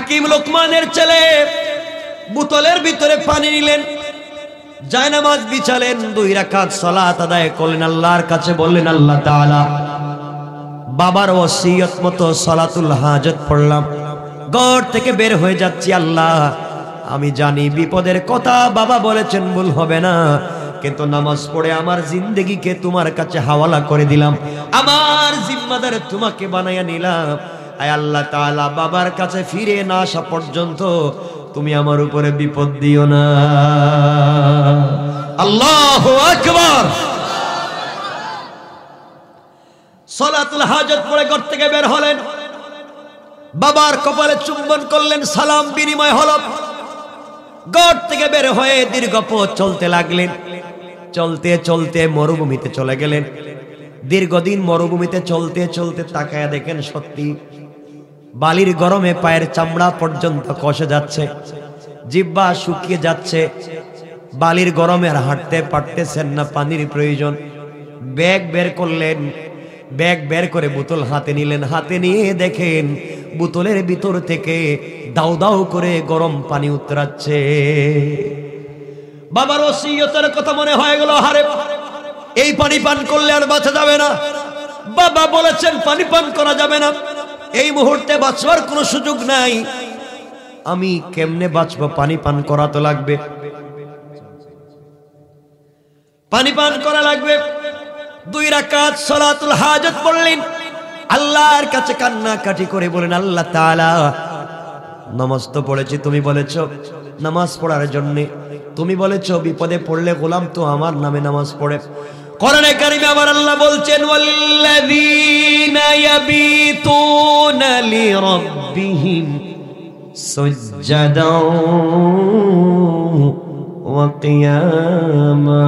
হাকিম লোকমানের ছেলে বোতলের ভিতরে পানি নিলেন, জায়নামাজ বিছালেন, 2 রাকাত সালাত আদায় করলেন, আল্লাহর কাছে বললেন, আল্লাহ তাআলা বাবার ওসিয়ত মতো সালাতুল হাজত পড়লাম, ঘর থেকে বের হয়ে যাচ্ছি। আল্লাহ আমি জানি বিপদের কথা বাবা বলেছেন, ভুল হবে না, কিন্তু নামাজ পড়ে আমার জিন্দেগিকে তোমার কাছে হাওয়ালা করে দিলাম, আমার জিম্মাদার তোমাকে বানাইয়া নিলাম। আয় আল্লাহ তাআলা বাবার কাছে ফিরে না আসা পর্যন্ত তুমি আমার উপরে বিপদ দিও না। আল্লাহু আকবার। সালাতুল হাজত পড়ে ঘর থেকে বের হলেন, বাবার কপালে চুম্বন করলেন, সালাম বিনিময় হলো। ঘর থেকে বের হয়ে দীর্ঘ পথ চলতে লাগলেন, চলতে চলতে মরুভূমিতে চলে গেলেন। দীর্ঘদিন মরুভূমিতে চলতে চলতে তাকায়া দেখেন সত্যি বালির গরমে পায়ের চামড়া পর্যন্ত কষে যাচ্ছে, জিহ্বা শুকিয়ে যাচ্ছে, বালির গরমে আর হাঁটতে পারতেছেন না, পানির প্রয়োজন। ব্যাগ বের করলেন, ব্যাগ বের করে বোতল হাতে নিলেন, হাতে নিয়ে দেখেন বোতলের ভিতর থেকে দাউ দাউ করে গরম পানি উতরাচ্ছে। বাবার ওসিয়তের কথা মনে হয়ে গেল, হারে এই পানি পান করলে আর বাঁচা যাবে না, বাবা বলেছেন পানি পান করা যাবে না, এই মুহূর্তে বাঁচবার কোনো সুযোগ নাই, আমি কেমনে বাঁচবো, পানি পান করা তো লাগবে, পানি পান করা লাগবে। 2 রাকাত সালাতুল হাজত পড়লেন, আল্লাহর কাছে কান্নাকাটি করে বলেন, আল্লাহ তাআলা নামাজ তো পড়েছি, তুমি বলেছো নামাজ পড়ার জন্য, তুমি বলেছো বিপদে পড়লে গোলাম তো আমার নামে নামাজ পড়ে। কোরআনে কারিমে আবার আল্লাহ বলছেন, ওয়াল্লাযীনা ইয়াবিতুনা লিরাব্বিহিম সুজদাও ওয়া কিয়ামা।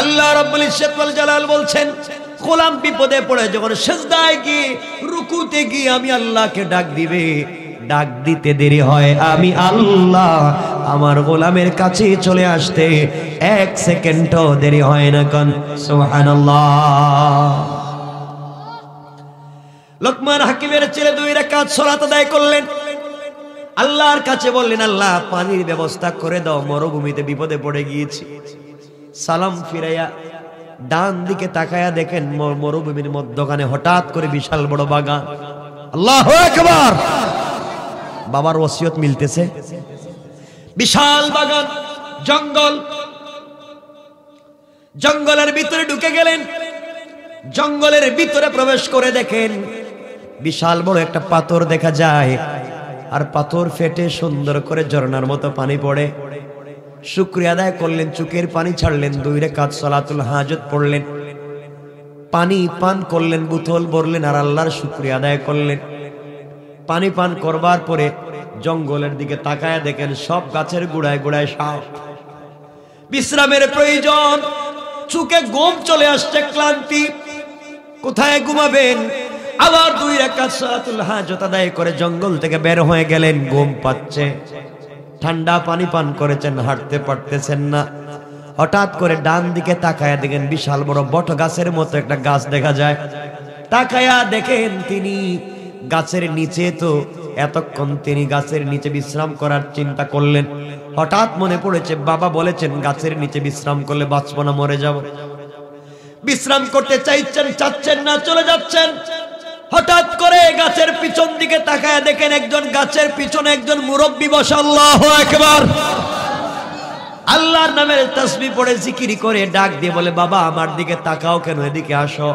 আল্লাহ রাব্বুল ইজ্জত ওয়াল জালাল বলছেন, গোলাম বিপদে পড়ে যখন সিজদায় গিয়ে রুকুতে গিয়ে আমি আল্লাহকে ডাক দিবে, ডাক দিতে দেরি হয়, আমি আল্লাহ আমার গোলামের কাছে চলে আসতে 1 সেকেন্ডও দেরি হয় না। কোন সুবহানাল্লাহ। লোকমান হাকিমের ছেলে 2 রাকাত সালাত আদায় করলেন, আল্লাহর কাছে বললেন, আল্লাহ পানির ব্যবস্থা করে দাও, মরুভূমিতে বিপদে পড়ে গিয়েছি। সালাম ফিরাইয়া ডান দিকে তাকায়া দেখেন মরুভূমির মধ্যখানে হঠাৎ করে বিশাল বড় বাগান। আল্লাহু আকবার। বাবার ওসিয়ত মিলতেছে, বিশাল বাগান, জঙ্গল, জঙ্গলের ভিতরে ঢুকে গেলেন। জঙ্গলের ভিতরে প্রবেশ করে দেখেন বিশাল বড় একটা পাথর দেখা যায়, আর পাথর ফেটে সুন্দর করে ঝর্ণার মতো পানি পড়ে। শুকরিয়া আদায় করলেন, চোখের পানি ছাড়লেন, 2 রাকাত সালাতুল হাজত পড়লেন, পানি পান করলেন, বোতল ভরলেন, আর আল্লাহর শুকরিয়া আদায় করলেন। পানি পান করবার পরে জঙ্গলের দিকে তাকায় দেখেন সব গাছের গোড়ায় গোড়ায় সাপ, বিশ্রামের প্রয়োজন, চোখে ঘুম চলে আসছে, ক্লান্তি, কোথায় ঘুমাবেন? আবার 2 রাকাত সালাতুল হাজত আদায় করে জঙ্গল থেকে বের হয়ে গেলেন, ঘুম পাচ্ছে, ঠান্ডা পানি পান করেছেন, হাঁটতে পারতেছেন না। হঠাৎ করে ডান দিকে তাকায়া দেখেন বিশাল বড় বট গাছের মতো একটা গাছ দেখা যায়। তাকায়া দেখেন তিনি গাছের নিচে, তো এতক্ষণ তিনি গাছের নিচে বিশ্রাম করার চিন্তা করলেন। হঠাৎ মনে পড়েছে বাবা বলেছেন গাছের নিচে বিশ্রাম করলে বাঁচবো না, মরে যাব। বিশ্রাম করতে চাইছেন, চাচ্ছেন না, চলে যাচ্ছেন। হঠাৎ করে গাছের পিছন দিকে তাকায় দেখেন একজন গাছের পিছনে একজন মুরব্বি বসা। আল্লাহু আকবার। আল্লাহর নামের তাসবিহ পড়ে জিকির করে ডাক দিয়ে বলে, বাবা আমার দিকে তাকাও কেন, এদিকে আসো।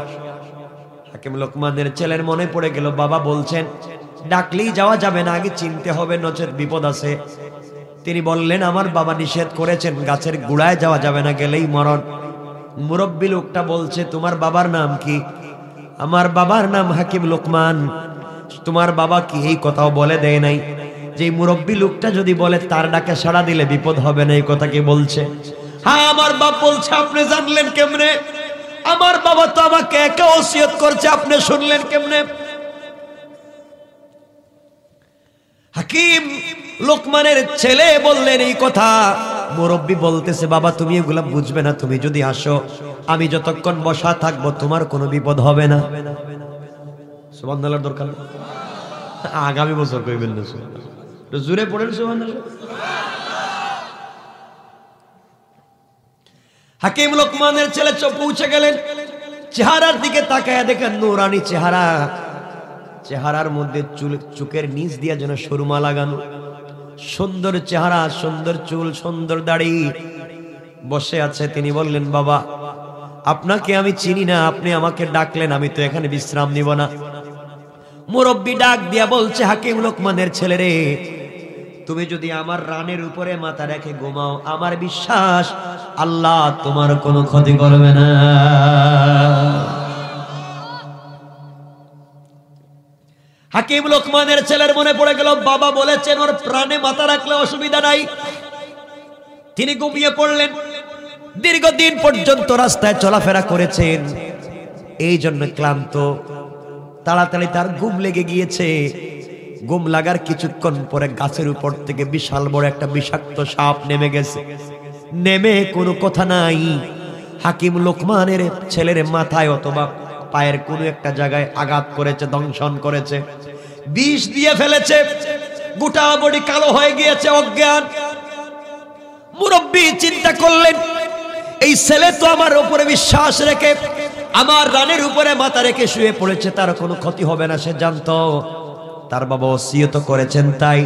হাকিম লোকমানের ছেলের মনে পড়ে গেল বাবা বলছেন ডাকলেই যাওয়া যাবে না, আগে চিনতে হবে, নচেত বিপদ আছে। তিনি বললেন আমার বাবা নিষেধ করেছেন, গাছের গোড়ায় যাওয়া যাবে না, গেলেই মরণ। মুরব্বি লোকটা বলছে তোমার বাবার নাম কি? আমার বাবার নাম হাকিম লোকমান। তোমার বাবা কি এই কথাও বলে দেয় নাই যে মুরব্বি লোকটা যদি বলে তার ডাকে সাড়া দিলে বিপদ হবে না, এই কথা কি বলছে? হ্যাঁ আমার বাপ বলছে। আপনি জানলেন কেমনে? আমার বাবা তো আমাকে একা ওসিয়ত করছে, আপনি শুনলেন কেমনে? হাকিম লোকমানের ছেলে বললেন এই কথা। মুরব্বি বলতেছে বাবা তুমি এগুলা বুঝবে না, তুমি যদি আসো আমি যতক্ষণ বসা থাকবো তোমার কোনো বিপদ হবে না। সুবহানাল্লাহর দরকার। আগামী বছর কইবেন না, জোরে পড়েন সুবহানাল্লাহ। হাকিম লোকমানের ছেলে পৌঁছে গেলেন, চেহারার দিকে তাকায় দেখেন নূরানি চেহারা, চেহারার মধ্যে চুলের নিচ দিয়ে যেন সুরমা লাগানো, সুন্দর চেহারা, সুন্দর চুল, সুন্দর দাড়ি, বসে আছে। তিনি বললেন, বাবা আপনাকে আমি চিনি না, আপনি আমাকে ডাকলেন, আমি তো এখানে বিশ্রাম নিব না। মুরব্বী ডাক দিয়া বলছে, হাকিম লোকমানের ছেলে রে, তুমি যদি আমার রানের উপরে মাথা রেখে ঘুমাও, আমার বিশ্বাস আল্লাহ তোমার কোনো ক্ষতি করবে না। হাকিম লোকমানের ছেলের মনে পড়ে গেল, বাবা বলেছেন ওর প্রাণে মাথা রাখলে অসুবিধা নাই। তিনি ঘুমিয়ে পড়লেন। দীর্ঘদিন পর্যন্ত রাস্তায় চলাফেরা করেছেন, এই জন্য ক্লান্ত, তাড়াতাড়ি তার ঘুম লেগে গিয়েছে। ঘুম লাগার কিছুক্ষণ পরে গাছের উপর থেকে বিশাল বড় একটা বিষাক্ত সাপ নেমে গেছে। নেমে কোনো কথা নাই, হাকিম লোকমানের ছেলের মাথায় অথবা পায়ের কোনো একটা জায়গায় আঘাত করেছে, দংশন করেছে, বিষ দিয়ে ফেলেছে। গোটা বডি কালো হয়ে গিয়েছে, অজ্ঞান। মুরব্বী চিন্তা করলেন, এই ছেলে তো আমার উপরে বিশ্বাস রেখে, আমার রানের উপরে মাথা রেখে শুয়ে পড়েছে, তার কোনো ক্ষতি হবে না, সে জানতো, তার বাবা ওসিয়ত করেছেন। তাই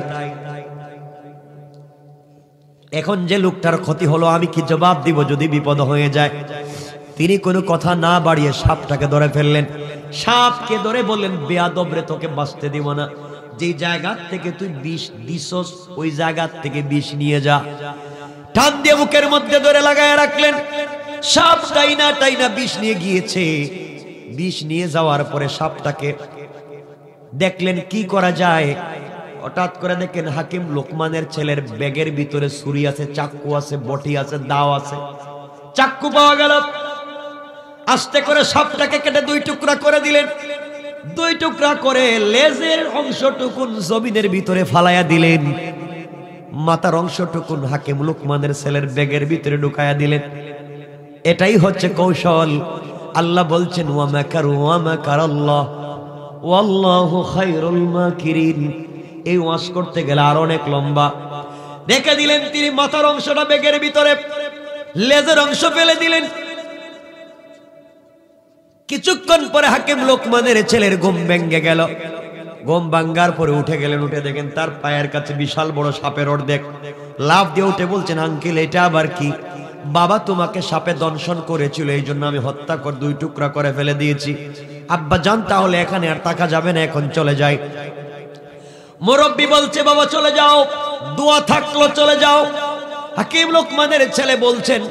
এখন যে লোকটার ক্ষতি হলো, আমি কি জবাব দিব যদি বিপদ হয়ে যায়? তিনি কোনো কথা না বাড়িয়ে সাপটাকে ধরে ফেললেন। সাপকে ধরে বললেন, বেয়াদব রে, তোকে বাঁচতে দিব না, যে জায়গা থেকে তুই বিষ দিছস ওই জায়গা থেকে বিষ নিয়ে যা। টান দিয়ে বুকের মধ্যে ধরে লাগায় রাখলেন। সাপ টাইনা টাইনা বিষ নিয়ে গিয়েছে। বিষ নিয়ে যাওয়ার পরে সাপটাকে দেখলেন কি করা যায়। হঠাৎ করে দেখেন হাকিম লোকমানের ছেলের ব্যাগের ভিতরে ছুরি আছে, চাকু আছে, বটি আছে, দাও আছে। চাকু পাওয়া গেল, আস্তে করে সাপটাকে কেটে দুই টুকরা করে দিলেন। দুই টুকরা করে লেজের অংশটুকুন জমিনের ভিতরে ফালাইয়া দিলেন। মাথার অংশটুকুন হাকিম লোকমানের ছেলের ব্যাগের ভিতরে ঢুকায়া দিলেন। এটাই হচ্ছে কৌশল। আল্লাহ বলছেন, ওয়া মাকারু ওয়া মাকারাল্লাহ ওয়াল্লাহু খায়রুল মাকিরিন। এই ওয়াজ করতে গেলে আর অনেক লম্বা। রেখে দিলেন তিনি মাথার অংশটা ব্যাগের ভিতরে, লেজের অংশ ফেলে দিলেন। কিছুক্ষণ পরে হাকিম লোকমানের ছেলের ঘুম ভেঙে গেল। ঘুম ভাঙ্গার পরে উঠে গেলেন। উঠে দেখেন তার পায়ের কাছে বিশাল বড় সাপের অর্ধেক। লাফ দিয়ে উঠে বলছেন, আঙ্কেল এটা আবার কি? বাবা তোমাকে সাপে দংশন করেছিল, এই জন্য আমি হত্যা করে দুই টুকরা করে ফেলে দিয়েছি। আব্বা জান, তাহলে এখানে আর থাকা যাবে না, এখন চলে যাই। মুরব্বী বলছে, বাবা চলে যাও, দোয়া থাকলো চলে যাও। হাকিম লোকমানের ছেলে বলছেন,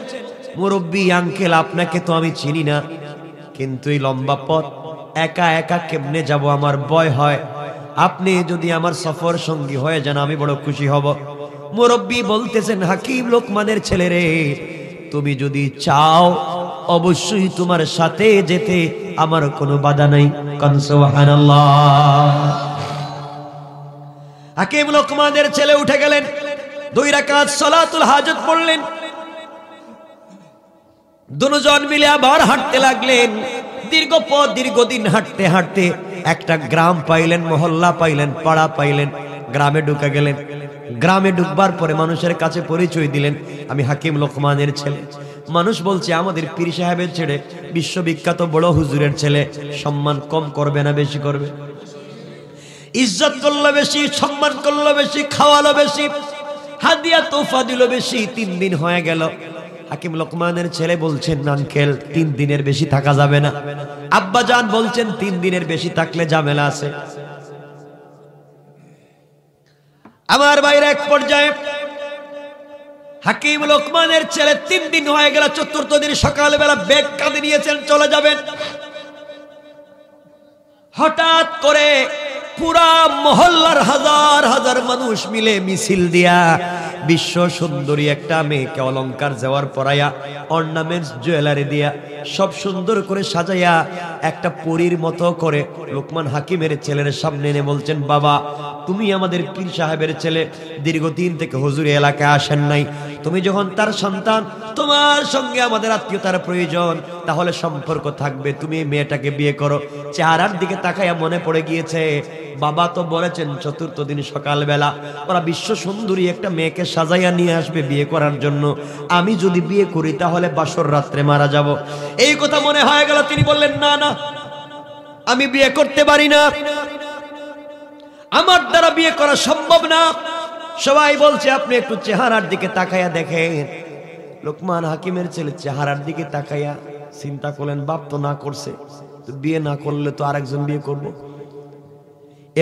মুরব্বী আঙ্কেল আপনাকে তো আমি চিনি না, কিন্তু এই লম্বা পথ একা একা কেমনে যাব, আমার ভয় হয়। আপনি যদি আমার সফর সঙ্গী হয়ে যান আমি বড় খুশি হব। মুরব্বী বলতেছেন, হাকিম লোকমানের ছেলে রে, তুমি যদি চাও অবশ্যই তোমার সাথে যেতে আমার কোনো বাধা নাই। কান সুবহানাল্লাহ। হাকিম লোকমানের ছেলে উঠে গেলেন, 2 রাকাত সালাতুল হাজত পড়লেন। দুজন মিলে আবার হাঁটতে লাগলেন। দীর্ঘ পথ, দীর্ঘদিন হাঁটতে হাঁটতে একটা গ্রাম পাইলেন, মহল্লা পাইলেন, পাড়া পাইলেন। গ্রামে ঢুকে গেলেন। গ্রামে ঢুকবার পরে মানুষের কাছে পরিচয় দিলেন, আমি হাকিম লোকমানের ছেলে। মানুষ বলছে, আমাদের পীর সাহেবের ছেলে, বিশ্ববিখ্যাত বড় হুজুরের ছেলে। সম্মান কম করবে না বেশি করবে? ইজ্জত করলো বেশি, সম্মান করলো বেশি, খাওয়ালো বেশি, হাদিয়া তোফা দিল বেশি। 3 দিন হয়ে গেল। হাকিম লোকমানের ছেলে বলছেন, আঙ্কেল 3 দিনের বেশি থাকা যাবে না। আব্বা জান বলছেন, 3 দিনের বেশি থাকলে ঝামেলা আছে। আমার বাইরে এক পর্যায়ে হাকিম লোকমানের ছেলে 3 দিন হয়ে গেল, 4র্থ দিন সকালবেলা ব্যাগ কাঁধে নিয়েছেন, চলে যাবেন। হঠাৎ করে পুরা মহল্লার হাজার হাজার মানুষ মিলে মিছিল দিয়া বিশ্ব সুন্দরী একটা মেয়েকে অলংকার জেওয়ার পরাইয়া, অর্নামেন্টস জুয়েলারি দিয়া সব সুন্দর করে সাজাইয়া একটা পরীর মতো করে লোকমান হাকিমের ছেলের সামনে এনে বলছেন, বাবা তুমি আমাদের পীর সাহেবের ছেলে, দীর্ঘদিন থেকে হুজুর এলাকায় আসেন নাই, তুমি যখন তার সন্তান, তোমার সঙ্গে আমাদের আত্মীয়তার প্রয়োজন, তাহলে সম্পর্ক থাকবে, তুমি এই মেয়েটাকে বিয়ে করো। চেহারার দিকে তাকাইয়া মনে পড়ে গিয়েছে বাবা তো বলেছেন চতুর্থ দিন সকালবেলা ওরা বিশ্ব সুন্দরী একটা মেয়েকে সাজাইয়া নিয়ে আসবে বিয়ে করার জন্য, আমি যদি বিয়ে করি তাহলে বাসর রাত্রে মারা যাব। এই কথা মনে হয়ে গেল। তিনি বললেন না না, আমি বিয়ে করতে পারি না, আমার দ্বারা বিয়ে করা সম্ভব না। সবাই বলছে আপনি একটু চেহারার দিকে তাকাইয়া দেখেন। লোকমান হাকিমের ছেলে চেহারার দিকে তাকাইয়া চিন্তা করলেন বাপ তো না করছে, তো বিয়ে না করলে তো আরেকজন বিয়ে করব।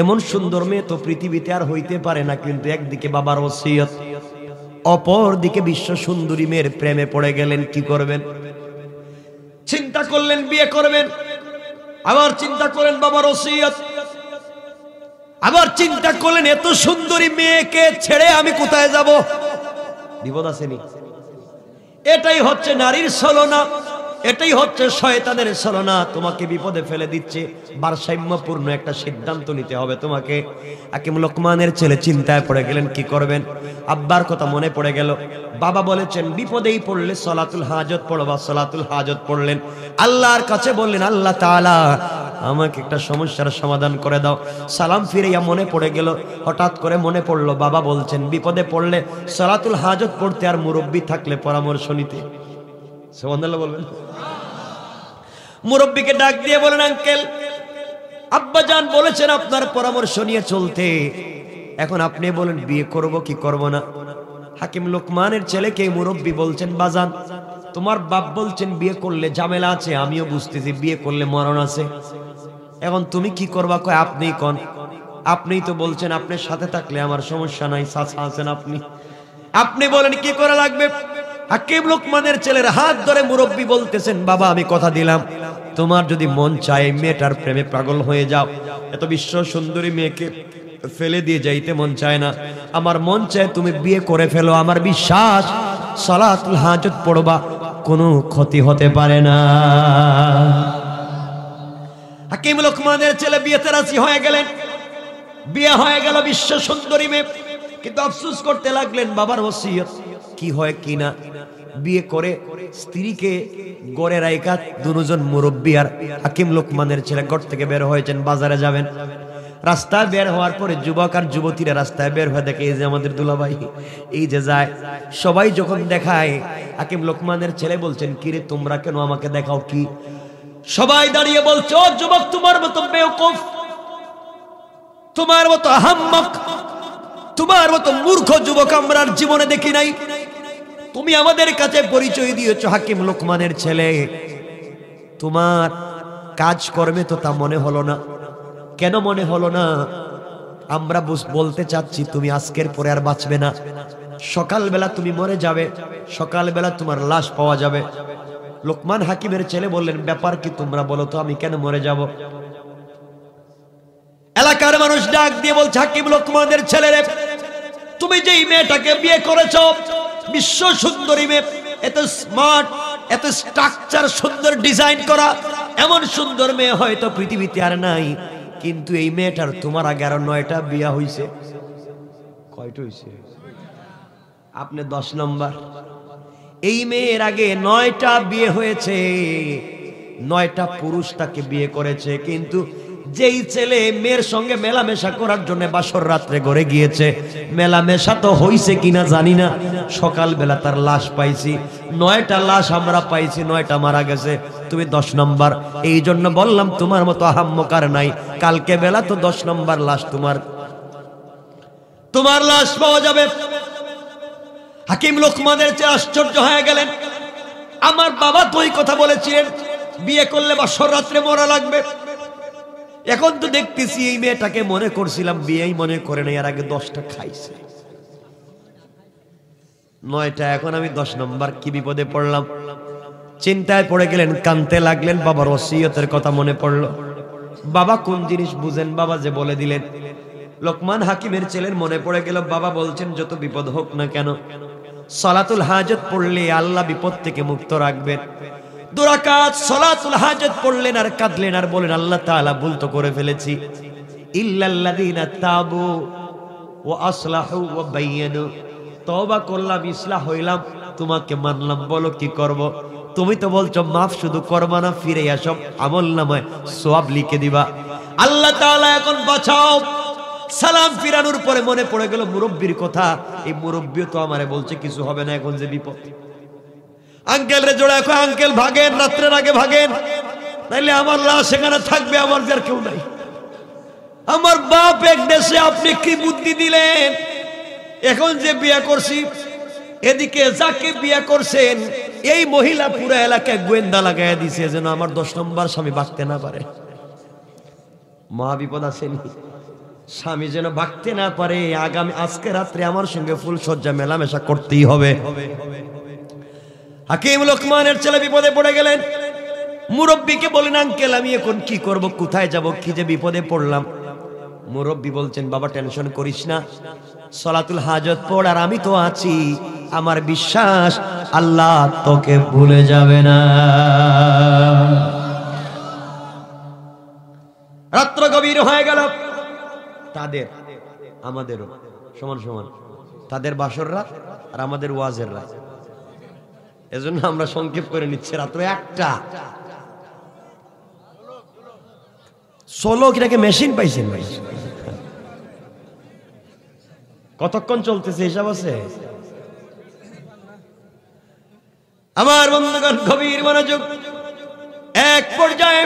এমন সুন্দর মেয়ে তো পৃথিবীতে আর হইতে পারে না। কিন্তু একদিকে বাবার ওসিয়ত, অপর দিকে বিশ্ব সুন্দরী মেয়ের প্রেমে পড়ে গেলেন। কি করবেন? চিন্তা করলেন বিয়ে করবেন, আবার চিন্তা করেন বাবার ওসিয়ত, আবার চিন্তা করলেন এত সুন্দরী মেয়েকে ছেড়ে আমি কোথায় যাব? বিপদ আসেনি? এটাই হচ্ছে নারীর ছলনা, এটাই হচ্ছে শয়তানের ছলনা। তোমাকে বিপদে ফেলে দিচ্ছে। ভারসাম্যপূর্ণ একটা সিদ্ধান্ত নিতে হবে তোমাকে। হাকিম লোকমানের ছেলে চিন্তায় পড়ে গেলেন কি করবেন। আব্বার কথা মনে পড়ে গেল। বাবা বলেছেন বিপদেই পড়লে সলাতুল হাজত পড়বা। সলাতুল হাজত পড়লেন, আল্লাহর কাছে বললেন আল্লাহ তাআলা আমাকে একটা সমস্যার সমাধান করে দাও। সালাম ফিরাইয়া মনে পড়ে গেল, হঠাৎ করে মনে পড়লো বাবা বলছেন বিপদে পড়লে সলাতুল হাজত পড়তে, আর মুরব্বী থাকলে পরামর্শ নিতে। সুবহানাল্লাহ বলবেন। মুরব্বীকে ডাক দিয়ে বলেন আঙ্কেল, আব্বাজান বলেছেন আপনার পরামর্শ নিয়ে চলতে, এখন আপনি বলেন বিয়ে করব কি করব না। হাকিম লোকমানের ছেলেকে মুরব্বী বলছেন বাজান তোমার বাপ বলছেন বিয়ে করলে ঝামেলা আছে, আমিও বুঝতেছি বিয়ে করলে মরণ আছে, এখন তুমি কি করবা? কয় আপনি কোন, আপনিই তো বলছেন আপনার সাথে থাকলে আমার সমস্যা নাই, চাচা আছেন আপনি, আপনি বলেন কি করা লাগবে। হাকিম লোকমানের ছেলের হাত ধরে মুরব্বী বলতেছেন বাবা আমি কথা দিলাম, তোমার যদি মন চায় মেয়েটার প্রেমে পাগল হয়ে যাও, এত বিশ্ব সুন্দরী মেয়েকে ফেলে দিয়ে যাইতে মন চায় না, আমার মন চায় তুমি বিয়ে করে ফেলো, আমার বিশ্বাস সালাতুল হাজত পড়বা, কোনো ক্ষতি হতে পারে না। হাকিম লোকমানের ছেলে বিয়েতে রাজি হয়ে গেলেন, বিয়ে হয়ে গেল বিশ্ব সুন্দরী মেয়ে। কিন্তু আফসোস করতে লাগলেন বাবার ওসিয়ত কি হয় কিনা। বিয়ে করে স্ত্রীকে গড়ে রাইখা দুজন মুরব্বী আর হাকিম লোকমানের ছেলে ঘর থেকে বের হয়েছেন, বাজারে যাবেন। রাস্তায় বের হওয়ার পরে যুবক আর যুবতীরা রাস্তায় বের হয়ে দেখে এই যে আমাদের দুলাভাই এই যে যায়। সবাই যখন দেখায় হাকিম লোকমানের ছেলে বলছেন কিরে তোমরা কেন আমাকে দেখাও কি? সবাই দাঁড়িয়ে বলছে ও যুবক তোমার মতো বেওকুফ, তোমার মতো আহাম্মক, তোমার মতো মূর্খ যুবক আমরা আর জীবনে দেখি নাই। তুমি আমাদের কাছে পরিচয় দিয়েছো হাকিম লোকমানের ছেলে, তোমার কাজ কর্মে তো তা মনে হলো না। কেন মনে হলো না? আমরা বলতে চাচ্ছি তুমি আজকের পরে আর বাঁচবে না, সকালবেলা তুমি মরে যাবে, সকালবেলা তোমার লাশ পাওয়া যাবে। লোকমান হাকিমের ছেলে বললেন ব্যাপার কি তোমরা বলো তো, আমি কেন মরে যাব? এলাকার মানুষ ডাক দিয়ে বলছে হাকিম লোকমানের ছেলেরে তুমি যেই মেয়েটাকে বিয়ে করেছো বিশ্ব সুন্দরী মেয়ে, এত স্মার্ট, এত স্ট্রাকচার সুন্দর ডিজাইন করা, এমন সুন্দর মেয়ে হয়তো পৃথিবীতে আর নাই। কিন্তু এই মেয়েটার তোমার আগে আরো 9টা বিয়ে হইছে। কয়টা হইছে? আপনি 10 নম্বর। এই মেয়ের আগে 9টা বিয়ে হয়েছে, 9টা পুরুষ তাকে বিয়ে করেছে। কিন্তু যেই ছেলে মেয়ের সঙ্গে মেলামেশা করার জন্য বাসর রাত্রে ঘরে গিয়েছে, মেলামেশা তো হইছে কিনা জানি না, সকালবেলা তার লাশ পাইছি। 9টা লাশ আমরা পাইছি, 9টা মারা গেছে, তুমি 10 নম্বর। এই জন্য বললাম তোমার মতো আহাম্মকার নাই, কালকে বেলা তো 10 নম্বর লাশ তোমার লাশ পাওয়া যাবে। হাকিম লোকমানের চেয়ে আশ্চর্য হয়ে গেলেন, আমার বাবা তো এই কথা বলেছিলেন বিয়ে করলে বাসর রাত্রে মরা লাগবে, এখন তো দেখতেছি এই মেয়েটাকে মনে করছিলাম বিয়েই মনে করে নাই, এর আগে 10টা খাইছে, 9টা, এখন আমি 10 নম্বর, কি বিপদে পড়লাম। চিন্তায় পড়ে গেলেন, কাঁদতে লাগলেন। বাবার ওসিয়তের কথা মনে পড়লো। বাবা কোন জিনিস বুঝেন, বাবা যে বলে দিলেন। লোকমান হাকিমের ছেলের মনে পড়ে গেল বাবা বলছেন যত বিপদ হোক না কেন সালাতুল হাজত পড়লে আল্লাহ বিপদ থেকে মুক্ত রাখবেন। 2 রাকাত সালাতুল হাজত পড়লেন আর কাঁদলেন আর বলেন আল্লাহ তাআলা ভুল তো করে ফেলেছি, ইল্লাল্লাযীনা তাবু ওয়া আসলাহু ওয়া বায়্যানু, তওবা করলাম, ইসলাহ হইলাম, তোমাকে মানলাম, বলো কি করব? তুমি তো বলছো মাফ শুধু করবা না, ফিরে আসো, আমল নামায় সওয়াব লিখে দিবা। আল্লাহ তাআলা এখন বাঁচাও। সালাম ফিরানোর পরে মনে পড়ে গেল মুরব্বির কথা। এই মুরব্বিও তো আমারে বলছে কিছু হবে না, এখন যে বিপদ। আঙ্কেল রে জোড়া কয়, আঙ্কেল ভাগেন, রাত্রের আগে ভাগেন, তাইলে আমার লাশ সেখানে থাকবে, আমার যার কেউ নাই। আমার বাপ এক দেশে, আপনি কি বুদ্ধি দিলেন? এখন যে বিয়ে করছি, এদিকে যাকে বিয়ে করছেন এই মহিলা পুরো এলাকায় গোয়েন্দা লাগাইয়া দিছে যেন আমার 10 নম্বর স্বামী বাঁচতে না পারে। মহা বিপদ আসেনি, স্বামী যেন বাঁচতে না পারে। আগামী আজকে রাত্রে আমার সঙ্গে ফুল সজ্জা মেলামেশা করতেই হবে। হাকিম লোকমানের ছেলে বিপদে পড়ে গেলেন। মুরব্বীকে বলেন, আঙ্কেল আমি এখন কি করব, কোথায় যাব, কি যে বিপদে পড়লাম। মুরব্বী বলছেন, বাবা টেনশন করিস না, সলাতুল হাজত পড়, আর আমি তো আছি। আমার বিশ্বাস আল্লাহ তোকে ভুলে যাবে না। রাত্র গভীর হয়ে গেল। তাদের আমাদেরও সমান সমান, তাদের বাসর রাত আর আমাদের ওয়াজের রাত। এজন্য আমরা সংক্ষেপ করে নিচ্ছি। রাত্র 1টা। সোলো কিটাকে মেশিন পাইছেন ভাই? কতক্ষণ চলতেছে হিসাব আছে? আমার বন্ধুগণ গভীর মনোযোগ। এক পর্যায়ে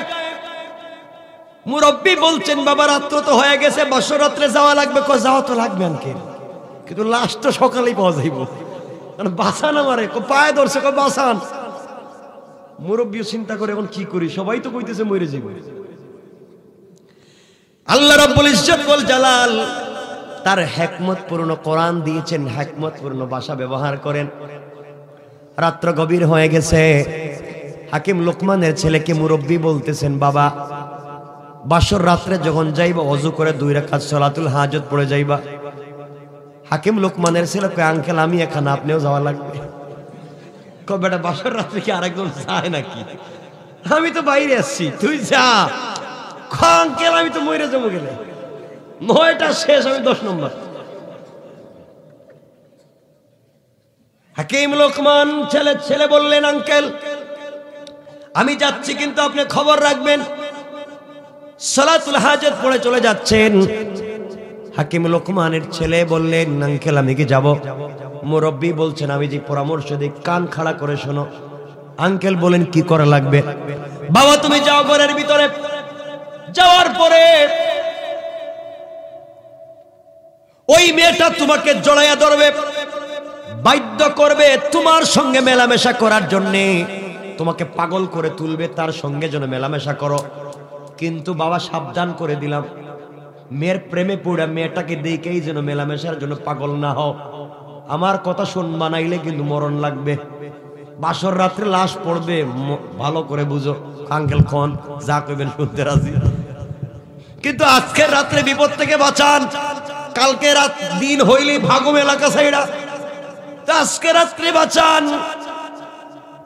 মুরব্বী বলছেন, বাবা রাত্র তো হয়ে গেছে, বছর রাত্রে যাওয়া লাগবে। যাওয়া তো লাগবে আঙ্কেল, কিন্তু লাশ তো সকালেই পাওয়া যাইব, কারণ বাঁচান আমারে পায়ে ধরছে, বাঁচান। মুরব্বী চিন্তা করে এখন কি করি, সবাই তো কইতেছে মরে যাইব। আল্লাহ রাব্বুল ইজ্জত ওয়াল জালাল তার হিকমতপূর্ণ কোরআন দিয়েছেন, হিকমতপূর্ণ ভাষা ব্যবহার করেন। রাত্র গভীর হয়ে গেছে। হাকিম লোকমানের ছেলেকে মুরব্বী বলতেছেন, বাবা বাসর রাত্রে যখন যাইবা ওযু করে 2 রাকাত সালাতুল হাজত পড়ে যাইবা। হাকিম লোকমানের ছেলে কয়, আঙ্কেল আমি এখানে, আপনিও যাওয়া লাগবে। কয় বেটা বাসর রাত্রে কি আরেকজন যায় নাকি? আমি তো বাইরে আসছি, তুই যা। আঙ্কেল আমি তো মরে যাবো গেলে, 9টা শেষ, আমি 10 নম্বর। হাকিম লোকমান ছেলে বললেন, আঙ্কেল আমি যাচ্ছি, কিন্তু আপনি খবর রাখবেন সালাতুল হাজত পড়ে চলে যাচ্ছেন। হাকিম লোকমানের ছেলে বললেন, আঙ্কেল আমি কি যাব? মুরব্বী বলছেন, আমি যে পরামর্শ দিই কান খাড়া করে শোনো। আঙ্কেল বলেন, কি করা লাগবে? বাবা তুমি যাও ঘরের ভিতরে, যাওয়ার পরে ওই মেয়েটা তোমাকে জড়াইয়া ধরবে, বাধ্য করবে তোমার সঙ্গে মেলামেশা করার জন্যে, তোমাকে পাগল করে তুলবে, তার সঙ্গে যেন মেলামেশা করো। কিন্তু বাবা সাবধান করে দিলাম, মেয়ের প্রেমে পড়ে মেয়েটাকে দেখেই যেন মেলামেশার জন্য পাগল না হও। আমার কথা শুনবা, নাইলে কিন্তু মরণ লাগবে। বাসর রাত্রে লাশ পড়বে, ভালো করে বুঝো। আঙ্কেল খন যা কইবেন শুনতে রাজি, কিন্তু আজকের রাত্রে বিপদ থেকে বাঁচান। কালকে রাত দিন হইলে ভাগম এলাকা সাইডা, আজকে রাত্রে বাঁচান।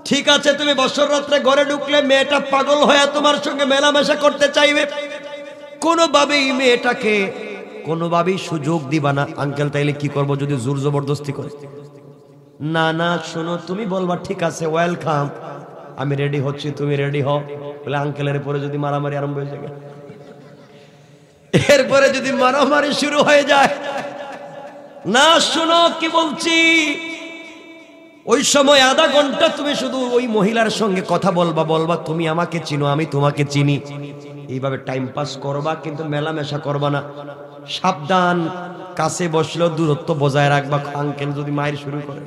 ঠিক আছে, তুমি বছর রাত্রে ঘরে ঢুকলে মেয়েটা পাগল হয়ে তোমার সঙ্গে মেলামেশা করতে চাইবে, কোনোভাবেই মেয়েটাকে কোনোভাবেই সুযোগ দিবা না। আঙ্কেল তাইলে কি করব যদি জোর জবরদস্তি করে? না না শোনো, তুমি বলবা ঠিক আছে ওয়েলকাম, আমি রেডি হচ্ছি, তুমি রেডি হও। বলে আঙ্কেলের পরে যদি মারামারি আরম্ভ হয়ে যায়, এরপরে যদি মারামারি শুরু হয়ে যায়, না শোনো কি বলছি, ওই সময় আধা ঘন্টা তুমি শুধু ওই মহিলার সঙ্গে কথা বলবা, তুমি আমাকে চিনো, আমি তোমাকে চিনি, এইভাবে টাইম পাস করবা, কিন্তু মেলামেশা করবা না। সাবধান, কাছে বসলেও দূরত্ব বজায় রাখবা। আঙ্কেল যদি মায়ের শুরু করে,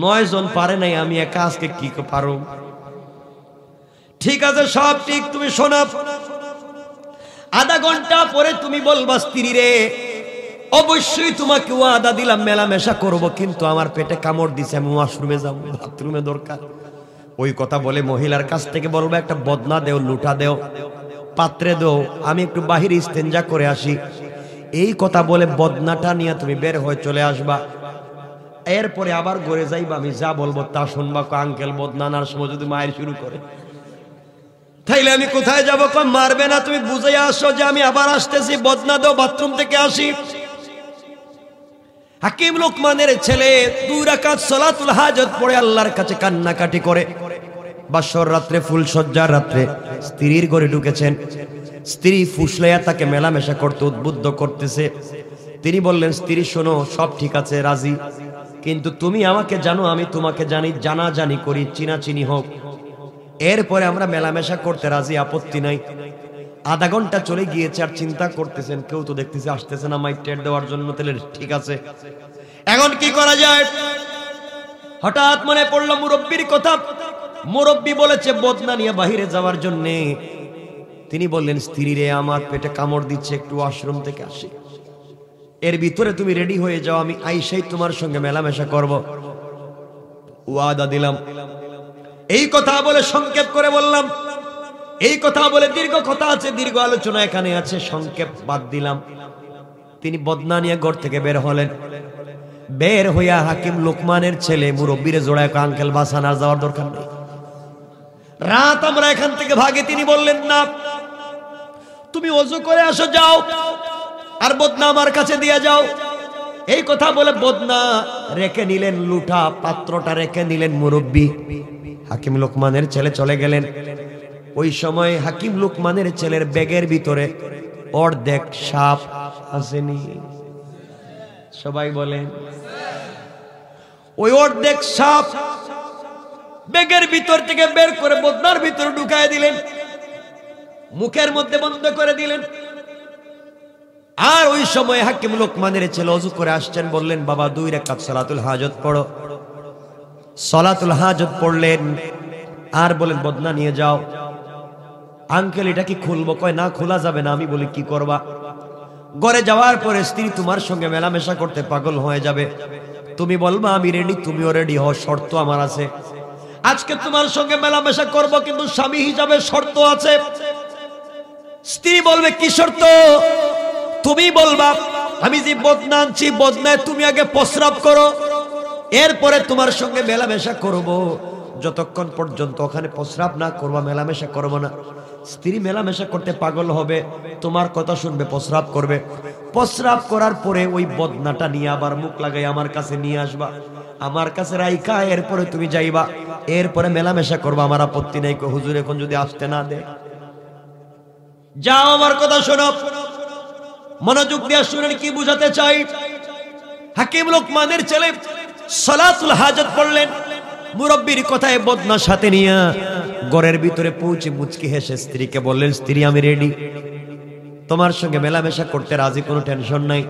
9 জন পারে নাই, আমি একা আজকে কি পারো? ঠিক আছে সব ঠিক, তুমি শোনা। আধা ঘন্টা পরে তুমি বলবা, স্ত্রী রে অবশ্যই তোমাকে ওয়াদা দিলাম মেলামেশা করব, কিন্তু আমার পেটে কামড় দিছে, আমি ওয়াশরুমে যাব, বাথরুমে দরকার। ওই কথা বলে মহিলার কাছ থেকে বলবো, একটা বদনা দেও, লুটা দেও, পাত্রে দেও, আমি একটু বাহিরে ইস্তেঞ্জা করে আসি। এই কথা বলে বদনাটা নিয়ে তুমি বের হয়ে চলে আসবা। এরপরে আবার ঘরে যাইবা, আমি যা বলবো তা শুনবা। আঙ্কেল বদনা আনার সময় যদি মায়ের শুরু করে, তাইলে আমি কোথায় যাবো? মারবে না, তুমি বুঝে আসো যে আমি আবার আসতেছি, বদনা দাও, বাথরুম থেকে আসি। হাকিম লোকমানের ছেলে 2 রাকাত সালাতুল হাজত পড়ে আল্লাহর কাছে কান্নাকাটি করে। বাসর রাত্রে, ফুলসজ্জার রাত্রে স্ত্রীর ঘরে ঢুকেছেন। স্ত্রী ফুসলাইয়া তাকে মেলামেশা করতে উদ্বুদ্ধ করতেছে। তিনি বললেন, স্ত্রী শোনো, সব ঠিক আছে, রাজি, কিন্তু তুমি আমাকে জানো, আমি তোমাকে জানি, জানাজানি করি, চিনাচিনি হোক, এরপরে আমরা মেলামেশা করতে রাজি, আপত্তি নাই। আধা ঘন্টা চলে গিয়েছে আর চিন্তা করতেছেন, কেউ তো দেখতেছে আসতেছে না মাইক টেট দেওয়ার জন্য, তাহলে ঠিক আছে, এখন কি করা যায়? হঠাৎ মনে পড়লো মুরব্বির কথা। মুরব্বি বলেছে বদনা নিয়ে বাহিরে যাওয়ার জন্য। তিনি বললেন, স্ত্রী রে, আমার পেটে কামড় দিচ্ছে, একটু ওয়াশরুম থেকে আসি, এর ভিতরে তুমি রেডি হয়ে যাও, আমি আইসাই তোমার সঙ্গে মেলামেশা করব। ওয়াদা দিলাম। এই কথা বলে সংক্ষেপ করে বললাম, এই কথা বলে দীর্ঘ কথা আছে, দীর্ঘ আলোচনা এখানে আছে, সংক্ষেপ বাদ দিলাম। তিনি বদনা নিয়ে ঘর থেকে বের হলেন। বের হইয়া হাকিম লোকমানের ছেলে মুরব্বিরে জোড়ায়, আঙ্কেল বাসান আর যাওয়ার দরকার নেই, রাত আমরা এখান থেকে ভাগে। তিনি বললেন, না, তুমি ওযু করে আসো, যাও, আর বদনা আমার কাছে দিয়ে যাও। এই কথা বলে বদনা রেখে নিলেন, লুঠা পাত্রটা রেখে নিলেন মুরব্বি। হাকিম লোকমানের ছেলে চলে গেলেন। ওই সময় হাকিম লোকমানের ছেলের ব্যাগের ভিতরে অর্ধেক সাপ আসেনি? সবাই বলেন। ওই অর্ধেক সাপ ব্যাগের ভিতর থেকে বের করে বদনার ভিতরে ঢুকায় দিলেন, মুখের মধ্যে বন্ধ করে দিলেন। আর ওই সময় হাকিম লোকমানের ছেলে ওযু করে আসছেন, বললেন, বাবা 2 রাকাত সালাতুল হাজত পড়ো। সালাতুল হাজত পড়লেন আর বলেন, বদনা নিয়ে যাও। আঙ্কেল, এটা কি খুলবো? কয়, না, খোলা যাবে না। আমি বলি, কি করবা? ঘরে যাওয়ার পরে স্ত্রী তোমার সঙ্গে মেলামেশা করতে পাগল হয়ে যাবে, তুমি বলবা আমি রেডি, তুমিও রেডি হও, শর্ত আমার আছে। আজকে তোমার সঙ্গে মেলামেশা করব, কিন্তু স্বামী হিসাবে শর্ত আছে। স্ত্রী বলবে, কি শর্ত? তুমি বলবা, আমি যে বদনা আনছি, বদনায় তুমি আগে প্রস্রাব করো, এরপরে তোমার সঙ্গে মেলামেশা করব। যতক্ষণ পর্যন্ত ওখানে প্রস্রাব না করবা, মেলামেশা করবো না। স্ত্রী মেলামেশা করতে পাগল হবে, তোমার কথা শুনবে, প্রস্রাব করবে। প্রস্রাব করার পরে ওই বদনাটা নিয়ে আবার মুখ লাগাই আমার কাছে নিয়ে আসবা, আমার কাছে রাইখা এরপরে তুমি যাইবা, এরপরে মেলামেশা করবা, আমার আপত্তি নাই। হুজুর, এখন যদি আসতে না দে, যাও, আমার কথা শোনো, মনোযোগ দিয়ে শুনেন কি বুঝাতে চাই। হাকিম লোকমানের ছেলে সালাতুল হাজত পড়লেন, মুরব্বির কথায় বদনা সাথে নিয়ে ঘরের ভিতরে পৌঁছে মুচকি হেসে স্ত্রীকে বললেন, স্ত্রী, আমি রেডি, তোমার সঙ্গে মেলামেশা করতে রাজি, কোনো টেনশন নাই।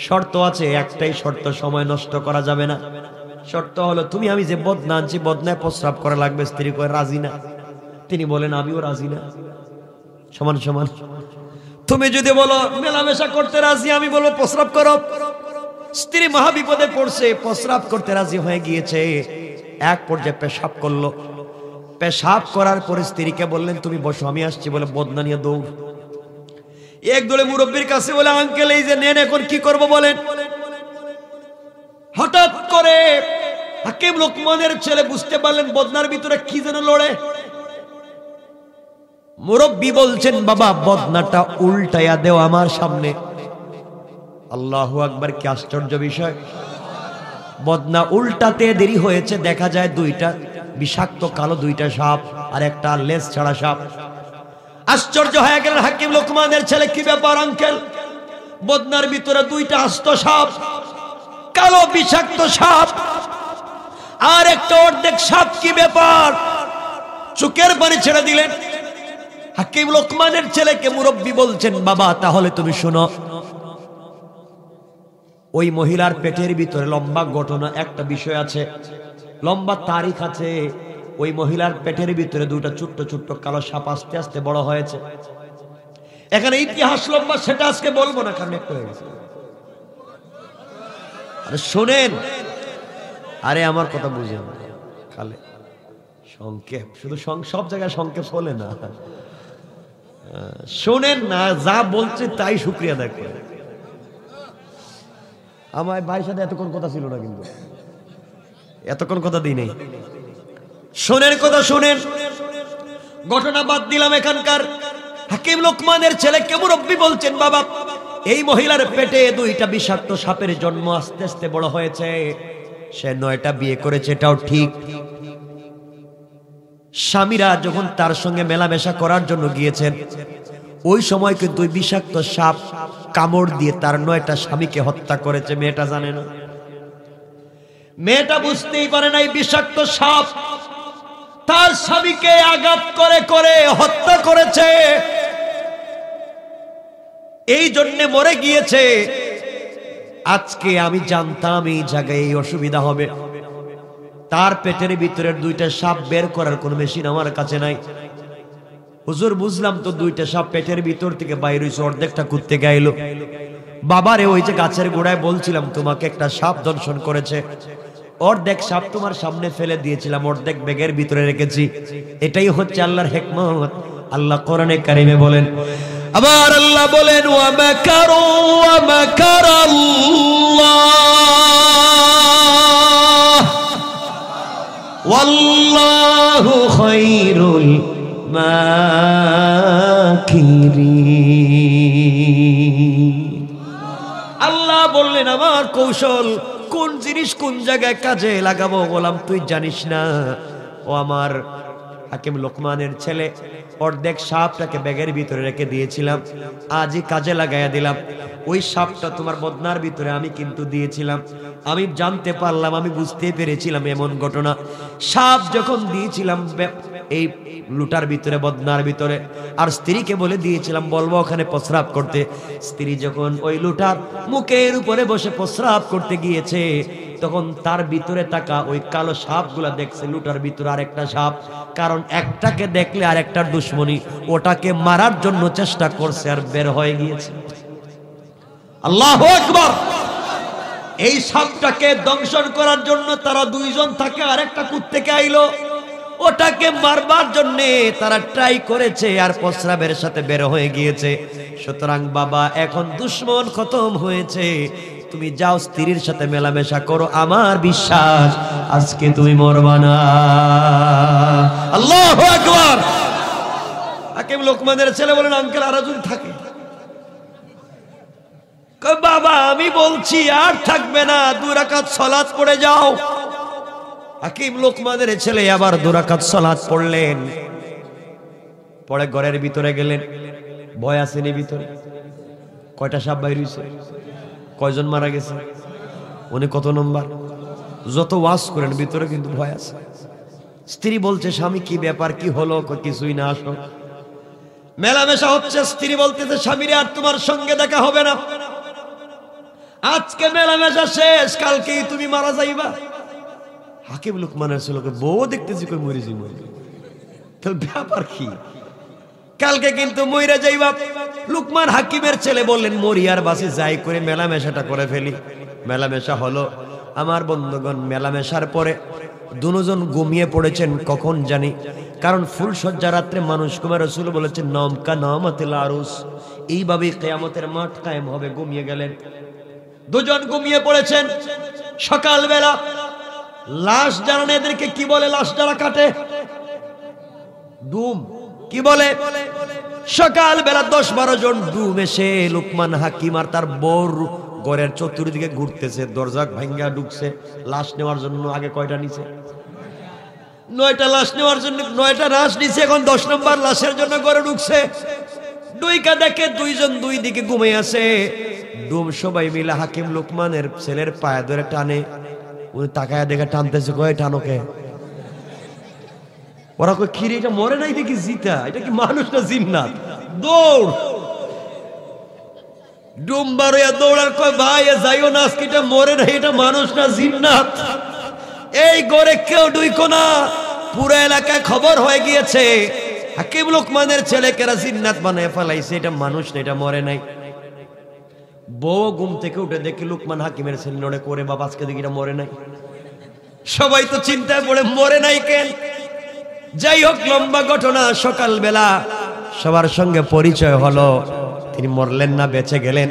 শর্ত আছে, একটাই শর্ত, সময় নষ্ট করা যাবে না। শর্ত হলো, তুমি আমি যে বদনা আনছি, বদনায় প্রস্রাব করা লাগবে। স্ত্রী কয়, রাজি না। তিনি বলেন, আমিও রাজি না। সমান সমান। তুমি যদি বলো মেলামেশা করতে রাজি, আমি বলবো প্রস্রাব করো। স্ত্রী মহাবিপদে পড়ছে, প্রস্রাব করতে রাজি হয়ে গিয়েছে। এক পর্যায়ে পেশাব করলো। পেশাব করার পরে স্ত্রীকে বললেন, তুমি বসো, আমি আসছি, বলে বদনা নিয়ে দৌড়। এক দলে মুরব্বির কাছে বলে, আঙ্কেল, এই যে নেন, এখন কি করব বলেন। হঠাৎ করে হাকিম লোকমানের ছেলে বুঝতে পারলেন বদনার ভিতরে কি যেন লড়ে। মুরব্বি বলছেন, বাবা, বদনাটা উল্টাইয়া দেও আমার সামনে। আল্লাহু আকবার, কি আশ্চর্য বিষয়। বদনা উল্টাতে দেরি হয়েছে, দেখা যায় 2টা বিষাক্ত কালো 2টা সাপ আর একটা লেজ ছাড়া সাপ। আশ্চর্য হয়ে গেলেন হাকিম লোকমানের ছেলে, কি ব্যাপার আঙ্কেল? বদনার ভিতরে 2টা আস্ত সাপ, কালো বিষাক্ত সাপ আর একটা অর্ধেক সাপ, কি ব্যাপার? চোখের পানি ছেড়ে দিলেন। হাকিম লোকমানের ছেলেকে মুরব্বি বলছেন, বাবা, তাহলে তুমি শোনো, ওই মহিলার পেটের ভিতরে লম্বা ঘটনা, একটা বিষয় আছে, লম্বা তারিখ আছে। ওই মহিলার পেটের ভিতরে 2টা ছোট্ট ছোট্ট কালো সাপ আস্তে আস্তে বড় হয়েছে। এখানে ইতিহাস লম্বা, সেটা আজকে বলবো না, কারণ একটু হয়ে গেছে। আরে শোনেন, আরে আমার কথা বুঝেন, খালে সংক্ষেপ, শুধু সব জায়গায় সংক্ষেপ বলে না, শোনেন না, যা বলছে তাই শুকরিয়া দেখেন। আমার ভাইয়ের সাথে এতক্ষণ কথা ছিল না, কিন্তু এতক্ষণ কথা দিই নেই। শোনেন কথা, শোনেন ঘটনা, বাদ দিলাম এখানকার। হাকিম লোকমানের ছেলেকে মুরব্বি বলছেন, বাবা, এই মহিলার পেটে 2টা বিষাক্ত সাপের জন্ম আস্তে আস্তে বড় হয়েছে। সে 9টা বিয়ে করেছে, এটাও ঠিক। স্বামীরা যখন তার সঙ্গে মেলামেশা করার জন্য গিয়েছেন, ওই সময় কিন্তু ওই বিষাক্ত সাপ কামড় দিয়ে তার 9টা স্বামীকে হত্যা করেছে। মেয়েটা জানে না, মেয়েটা বুঝতেই পারে না এই বিষাক্ত সাপ তার স্বামীকে আঘাত করে করে হত্যা করেছে, এই জন্য মরে গিয়েছে। আজকে আমি জানতাম এই জায়গায় এই অসুবিধা হবে। তার পেটের ভিতরের 2টা সাপ বের করার কোন মেশিন আমার কাছে নাই। হুজুর বুঝলাম তো 2টা সাপ পেটের ভিতর থেকে বাইরে হইছে, অর্ধেকটা কুত্তে গাইলো। বাবারে ওই যে গাছের গোড়ায় বলছিলাম তোমাকে একটা সাপ দংশন করেছে, অর্ধেক সাপ তোমার সামনে ফেলে দিয়েছিলাম, অর্ধেক ব্যাগের ভিতরে রেখেছি। এটাই হচ্ছে আল্লাহর হিকমত। আল্লাহ কোরআনে কারিমে বলেন, আবার আল্লাহ বলেন ওয়া মাকারু ওয়া মাকারাল্লাহ ওয়াল্লাহু খায়রুল মাকিরিন। আল্লাহ বললেন আমার কৌশল কোন জিনিস কোন জায়গায় কাজে লাগাবো গোলাম তুই জানিস না। ও আমার হাকিম লোকমানের ছেলে, অর্ধেক সাপটাকে ব্যাগের ভিতরে রেখে দিয়েছিলাম, আজই কাজে লাগাইয়া দিলাম। ওই সাপটা তোমার বদনার ভিতরে আমি কিন্তু দিয়েছিলাম, আমি জানতে পারলাম, আমি বুঝতে পেরেছিলাম এমন ঘটনা। সাপ যখন দিয়েছিলাম এই লুটার ভিতরে, বদনার ভিতরে, আর স্ত্রীকে বলে দিয়েছিলাম বলবো ওখানে প্রস্রাব করতে। স্ত্রী যখন ওই লুটার মুখের উপরে বসে প্রস্রাব করতে গিয়েছে, তখন তার ভিতরে থাকা ওই কালো সাপগুলা দেখছে লুটার ভিতরে আরেকটা সাপ, কারণ একটাকে দেখলে আরেকটার দুশ্মনী, ওটাকে মারার জন্য চেষ্টা করছে আর বের হয়ে গিয়েছে। আল্লাহু আকবার। এই সাপটাকে দংশন করার জন্য তারা 2 জন থাকে, আরেকটা কুত্তেকে আইলো, ওটাকে মারবার জন্য তারা ট্রাই করেছে আর প্রস্রাবের সাথে বের হয়ে গিয়েছে। সুতরাং বাবা এখন দুশ্মন খতম হয়েছে, তুমি যাও স্ত্রীর সাথে মেলামেশা করো, আমার বিশ্বাস আজকে তুমি মরবা না। আল্লাহু আকবার। হাকিম লোকমানের ছেলে বলেন আঙ্কেল আর যদি থাকে, বাবা আমি বলছি আর থাকবে না, 2 রাকাত সালাত পড়ে যাও। হাকিম লোকমানের ছেলে আবার 2 রাকাত সালাত পড়লেন, পরে ঘরের ভিতরে গেলেন। ভয় আসেনি ভিতরে? কয়টা সাপ বাইর হইছে? কয়জন মারা গেছে? উনি কত নম্বর? যত ওয়াজ করেন ভিতরে কিন্তু ভয় আছে। স্ত্রী বলছে স্বামী কি ব্যাপার, কি হলো? কিছুই না, আসো। মেলামেশা হচ্ছে, স্ত্রী বলতেছে স্বামীরে আর তোমার সঙ্গে দেখা হবে না, আজকে মেলামেশা শেষ, কালকেই তুমি মারা যাইবা। হাকিম লোকমানের ছেলেকে বউ দেখতেছি কই মরেছি, তো ব্যাপার কি? কালকে কিন্তু মইরা যাইবা। লুকমান হাকিমের ছেলে বললেন মরি আর বাসে যাই করে মেলামেশাটা করে ফেলি। মেলামেশা হলো। আমার বন্ধুগণ, মেলামেশার পরে 2 জন ঘুমিয়ে পড়েছেন কখন জানি, কারণ ফুল সজ্জা রাত্রে মানুষ ঘুমায়। রাসূল বলেছেন নওম কা নামাতিল আরুস, এইভাবেই কিয়ামতের মাঠ কায়েম হবে। ঘুমিয়ে গেলেন, 2 জন ঘুমিয়ে পড়েছেন। সকালবেলা লাশ জানান, এদেরকে কি বলে? লাশ যারা কাটে ডুম, কি বলে? সকালবেলা 10-12 জন ডুম এসে লুকমান হাকিম আর তার বউর ঘরের চতুর্দিকে ঘুরতেছে, দরজা ভাঙ্গা ঢুকছে লাশ নেওয়ার জন্য। আগে কয়টা নিছে? 9টা লাশ নেওয়ার জন্য, 9টা লাশ নিছে, এখন 10 নম্বর লাশের জন্য ঘরে ঢুকছে। দুইকা দেখে 2 জন 2 দিকে ঘুমিয়ে আছে। ডুম সবাই মিলে হাকিম লুকমানের ছেলের পায়ে ধরে টানে। উনি তাকায়া দেখে টানতেছে, কয় টানোকে? ওরা কই খিরে, এটা মরে নাই দেখি জিতা, এটা কি মানুষ না জিন্নাত? দৌড়, ডুম বারোয়া দৌড়ার, কয় ভাই যাইও না, আজকে এটা মরে নাই, এটা মানুষ না জিন্নাত। এই ঘরে কেউ ঢুইকো না, পুরো এলাকায় খবর হয়ে গিয়েছে হাকিম লোকমানের ছেলেকেরা জিন্নাত বানায় ফেলাইছে, এটা মানুষ না, এটা মরে নাই। বউ ঘুম থেকে উঠে দেখি লুকমান হাকিমের ছেলে নড়ে করে, বাবা আজকে দেখি এটা মরে নাই। সবাই তো চিন্তায় পড়ে, মরে নাই কেন? যাই হোক, লম্বা ঘটনা। সকালবেলা সবার সঙ্গে পরিচয় হলো, তিনি মরলেন না, বেঁচে গেলেন।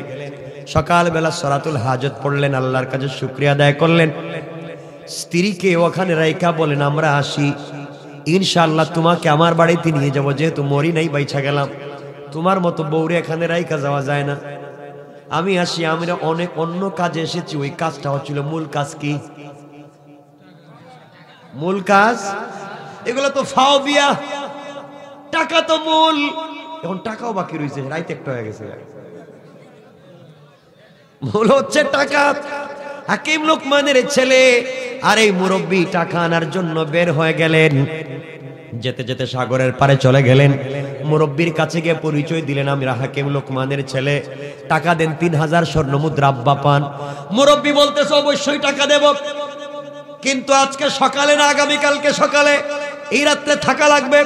সকালবেলা সলাতুল হাজত পড়লেন, আল্লাহর কাছে শুকরিয়া আদায় করলেন। স্ত্রীকে ওখানে রাইখা বলেন আমরা আসি, ইনশাআল্লাহ তোমাকে আমার বাড়িতে নিয়ে যাবো, যেহেতু মরি নাই, বাইচা গেলাম। তোমার মতো বউরে এখানে রাইখা যাওয়া যায় না। আমি আসি, আমরা অনেক অন্য কাজে এসেছি, ওই কাজটা হচ্ছিল মূল কাজ কি? মূল কাজ এগুলো তো ফাও বিয়া, টাকা তো মূল। এখন টাকাও বাকি রয়েছে, রাইতে একটা হয়ে গেছে, মূল হচ্ছে টাকা। হাকিম লোকমানের ছেলে আর এই মুরব্বী টাকা আনার জন্য বের হয়ে গেলেন। যেতে যেতে সাগরের পারে চলে গেলেন, মুরব্বীর কাছে গিয়ে পরিচয় দিলেন, আমি হাকিম লোকমানের ছেলে, টাকা দেন, 3000 স্বর্ণ মুদ্রা আব্বা পান। মুরব্বী বলতেছে অবশ্যই টাকা দেব, কিন্তু আজকে সকালে না আগামীকালকে সকালে, এই রাত্রে থাকা লাগবে।